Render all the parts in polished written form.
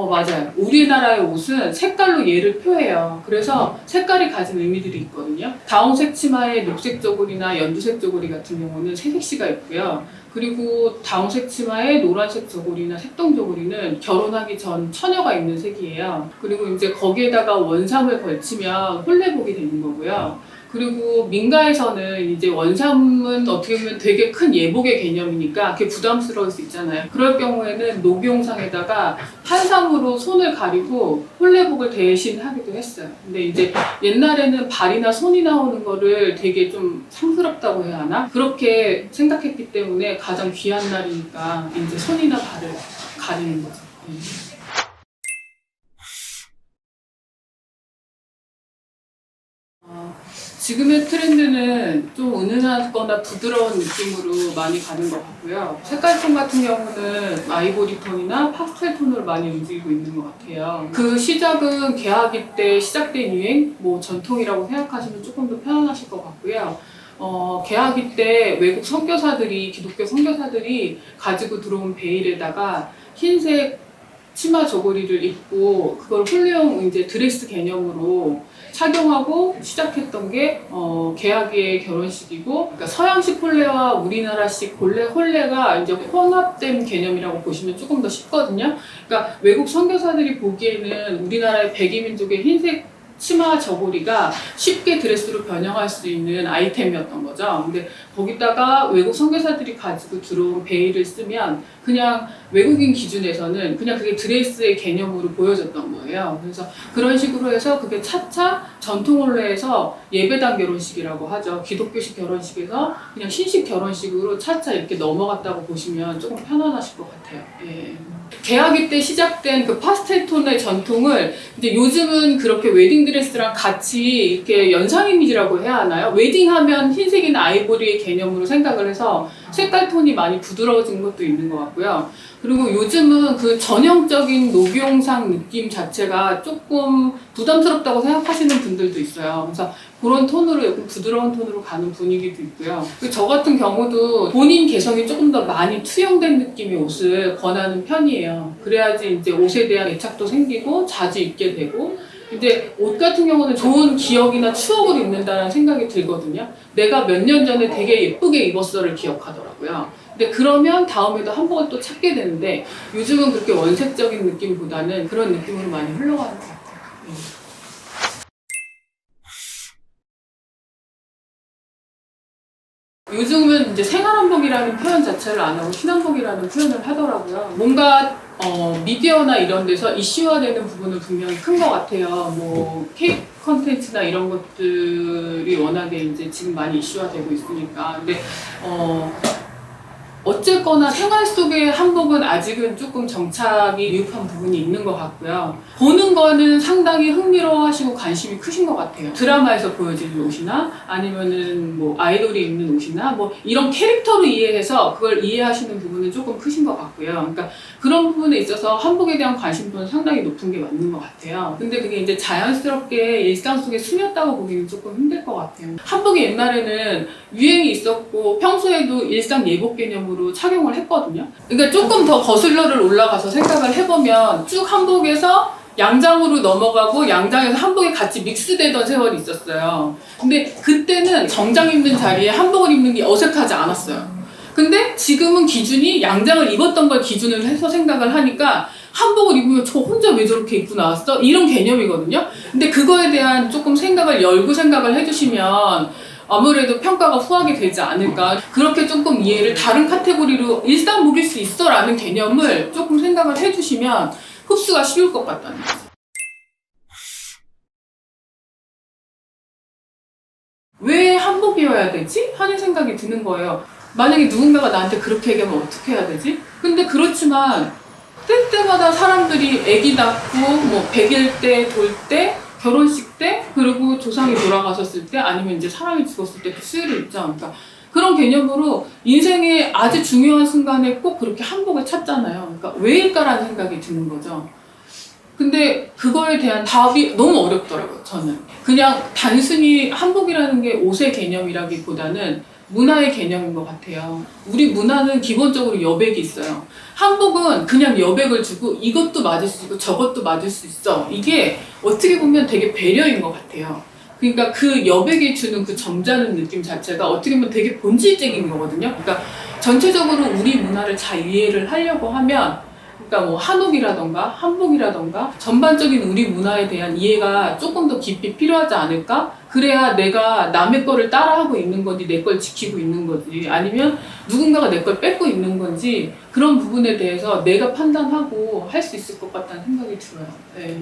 맞아요. 우리나라의 옷은 색깔로 얘를 표해요. 그래서 색깔이 가진 의미들이 있거든요. 다홍색 치마에 녹색 저고리나 연두색 저고리 같은 경우는 새색시가 있고요. 그리고 다홍색 치마에 노란색 저고리나 색동 저고리는 결혼하기 전 처녀가 입는 색이에요. 그리고 이제 거기에다가 원삼을 걸치면 혼례복이 되는 거고요. 그리고 민가에서는 이제 원삼은 어떻게 보면 되게 큰 예복의 개념이니까 그게 부담스러울 수 있잖아요. 그럴 경우에는 녹용상에다가 한삼으로 손을 가리고 혼례복을 대신 하기도 했어요. 근데 이제 옛날에는 발이나 손이 나오는 거를 되게 좀 상스럽다고 해야 하나? 그렇게 생각했기 때문에 가장 귀한 날이니까 이제 손이나 발을 가리는 거죠. 지금의 트렌드는 좀 은은하거나 부드러운 느낌으로 많이 가는 것 같고요. 색깔톤 같은 경우는 아이보리 톤이나 파스텔 톤으로 많이 움직이고 있는 것 같아요. 그 시작은 개화기 때 시작된 유행, 전통이라고 생각하시면 조금 더 편안하실 것 같고요. 개화기 때 외국 선교사들이, 기독교 선교사들이 가지고 들어온 베일에다가 흰색 치마 저고리를 입고 그걸 홀레용 이제 드레스 개념으로 착용하고 시작했던 게 개화기의 결혼식이고, 그러니까 서양식 홀레와 우리나라식 홀레가 이제 혼합된 개념이라고 보시면 조금 더 쉽거든요. 그러니까 외국 선교사들이 보기에는 우리나라의 백이민족의 흰색 치마 저고리가 쉽게 드레스로 변형할 수 있는 아이템이었던 거죠. 근데 거기다가 외국 선교사들이 가지고 들어온 베일을 쓰면 그냥 외국인 기준에서는 그냥 그게 드레스의 개념으로 보여졌던 거예요. 그래서 그런 식으로 해서 그게 차차 전통 혼례에서 예배당 결혼식이라고 하죠. 기독교식 결혼식에서 그냥 신식 결혼식으로 차차 이렇게 넘어갔다고 보시면 조금 편안하실 것 같아요. 예. 개화기 때 시작된 그 파스텔 톤의 전통을 이제 요즘은 그렇게 웨딩 드레스랑 같이 이렇게 연상 이미지라고 해야 하나요? 웨딩하면 흰색이나 아이보리의 개념으로 생각을 해서 색깔 톤이 많이 부드러워진 것도 있는 것 같고요. 그리고 요즘은 그 전형적인 녹용상 느낌 자체가 조금 부담스럽다고 생각하시는 분들도 있어요. 그래서 그런 톤으로, 약간 부드러운 톤으로 가는 분위기도 있고요. 저 같은 경우도 본인 개성이 조금 더 많이 투영된 느낌의 옷을 권하는 편이에요. 그래야지 이제 옷에 대한 애착도 생기고 자주 입게 되고, 근데 옷 같은 경우는 좋은 기억이나 추억을 입는다는 생각이 들거든요. 내가 몇 년 전에 되게 예쁘게 입었어를 기억하더라고요. 근데 그러면 다음에도 한복을 또 찾게 되는데 요즘은 그렇게 원색적인 느낌보다는 그런 느낌으로 많이 흘러가는 것 같아요. 요즘은 이제 생활한복이라는 표현 자체를 안 하고 신한복이라는 표현을 하더라고요. 뭔가 미디어나 이런 데서 이슈화되는 부분은 분명히 큰 것 같아요. 케이크 컨텐츠나 이런 것들이 워낙에 이제 지금 많이 이슈화되고 있으니까. 근데 어쨌거나 생활 속의 한복은 아직은 조금 정착이 미흡한 부분이 있는 것 같고요. 보는 거는 상당히 흥미로워하시고 관심이 크신 것 같아요. 드라마에서 보여지는 옷이나 아니면은 아이돌이 입는 옷이나 이런 캐릭터로 이해해서 그걸 이해하시는 부분은 조금 크신 것 같고요. 그러니까 그런 부분에 있어서 한복에 대한 관심도는 상당히 높은 게 맞는 것 같아요. 근데 그게 이제 자연스럽게 일상 속에 스며다고 보기는 조금 힘들 것 같아요. 한복이 옛날에는 유행이 있었고 평소에도 일상 예복 개념으로 착용을 했거든요. 그러니까 조금 더 거슬러를 올라가서 생각을 해보면 쭉 한복에서 양장으로 넘어가고 양장에서 한복이 같이 믹스되던 세월이 있었어요. 근데 그때는 정장 입는 자리에 한복을 입는 게 어색하지 않았어요. 근데 지금은 기준이 양장을 입었던 걸 기준으로 해서 생각을 하니까 한복을 입으면 저 혼자 왜 저렇게 입고 나왔어? 이런 개념이거든요. 근데 그거에 대한 조금 생각을 열고 생각을 해주시면 아무래도 평가가 후하게 되지 않을까. 그렇게 조금 이해를 다른 카테고리로 일상복일 수 있어 라는 개념을 조금 생각을 해주시면 흡수가 쉬울 것 같다는 거죠. 왜 한복이어야 되지? 하는 생각이 드는 거예요. 만약에 누군가가 나한테 그렇게 얘기하면 어떻게 해야 되지? 근데 그렇지만 때때마다 사람들이 아기 낳고 100일 때, 돌 때, 결혼식 때, 그리고 조상이 돌아가셨을 때, 아니면 이제 사람이 죽었을 때 그 수요를 입죠. 그러니까 그런 개념으로 인생의 아주 중요한 순간에 꼭 그렇게 한복을 찾잖아요. 그러니까 왜일까라는 생각이 드는 거죠. 근데 그거에 대한 답이 너무 어렵더라고요, 저는. 그냥 단순히 한복이라는 게 옷의 개념이라기보다는 문화의 개념인 것 같아요. 우리 문화는 기본적으로 여백이 있어요. 한복은 그냥 여백을 주고 이것도 맞을 수 있고 저것도 맞을 수 있어. 이게 어떻게 보면 되게 배려인 것 같아요. 그러니까 그 여백이 주는 그 점잖은 느낌 자체가 어떻게 보면 되게 본질적인 거거든요. 그러니까 전체적으로 우리 문화를 잘 이해를 하려고 하면 그러니까 뭐 한옥이라던가 한복이라던가 전반적인 우리 문화에 대한 이해가 조금 더 깊이 필요하지 않을까? 그래야 내가 남의 거를 따라하고 있는 건지 내 걸 지키고 있는 건지 아니면 누군가가 내 걸 뺏고 있는 건지 그런 부분에 대해서 내가 판단하고 할 수 있을 것 같다는 생각이 들어요. 네.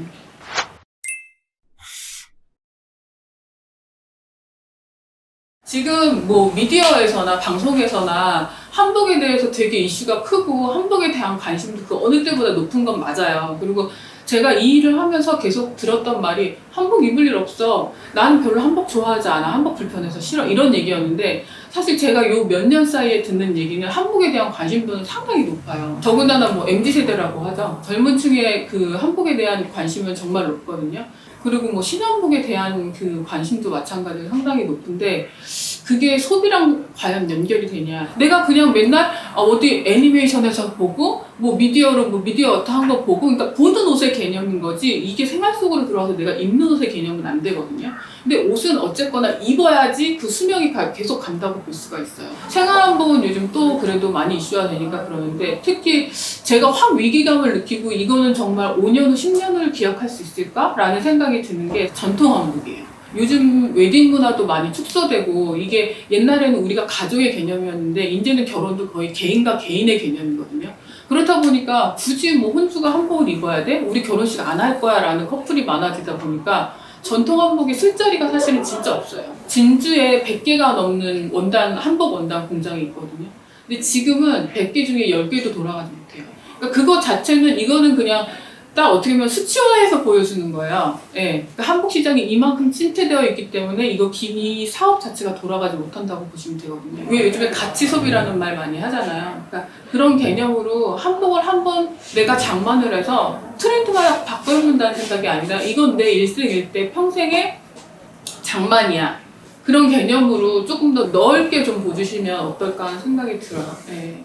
지금 뭐 미디어에서나 방송에서나 한복에 대해서 되게 이슈가 크고 한복에 대한 관심도 그 어느 때보다 높은 건 맞아요. 그리고 제가 이 일을 하면서 계속 들었던 말이 한복 입을 일 없어. 나는 별로 한복 좋아하지 않아. 한복 불편해서 싫어. 이런 얘기였는데 사실 제가 요 몇 년 사이에 듣는 얘기는 한복에 대한 관심도는 상당히 높아요. 더군다나 뭐 MZ세대라고 하죠. 젊은 층의 그 한복에 대한 관심은 정말 높거든요. 그리고 뭐 신혼복에 대한 그 관심도 마찬가지로 상당히 높은데 그게 소비랑 과연 연결이 되냐. 내가 그냥 맨날 어디 애니메이션에서 보고 뭐 미디어로 뭐 미디어 어떠한 거 보고 그러니까 보는 옷의 개념인 거지 이게 생활 속으로 들어와서 내가 입는 옷의 개념은 안 되거든요. 근데 옷은 어쨌거나 입어야지 그 수명이 계속 간다고 볼 수가 있어요. 생활한복은 요즘 또 그래도 많이 이슈화 되니까 그러는데 특히 제가 확 위기감을 느끼고 이거는 정말 5년 후 10년을 기억할 수 있을까라는 생각이 드는 게 전통한복이에요. 요즘 웨딩 문화도 많이 축소되고 이게 옛날에는 우리가 가족의 개념이었는데 이제는 결혼도 거의 개인과 개인의 개념이거든요. 그렇다 보니까 굳이 뭐 혼주가 한복을 입어야 돼? 우리 결혼식 안 할 거야 라는 커플이 많아지다 보니까 전통 한복이 쓸 자리가 사실은 진짜 없어요. 진주에 100개가 넘는 한복 원단 공장이 있거든요. 근데 지금은 100개 중에 10개도 돌아가지 못해요. 그러니까 그거 자체는 이거는 그냥 딱 어떻게 보면 수치화해서 보여주는 거예요. 예. 그러니까 한복 시장이 이만큼 침체되어 있기 때문에 이 사업 자체가 돌아가지 못한다고 보시면 되거든요. 왜 요즘에 가치 소비라는 말 많이 하잖아요. 그러니까 그런 개념으로 한복을 한번 내가 장만을 해서 트렌드가 바꿔놓는다는 생각이 아니라 이건 내 일생일대 평생의 장만이야. 그런 개념으로 조금 더 넓게 좀 보주시면 어떨까 하는 생각이 들어요. 예.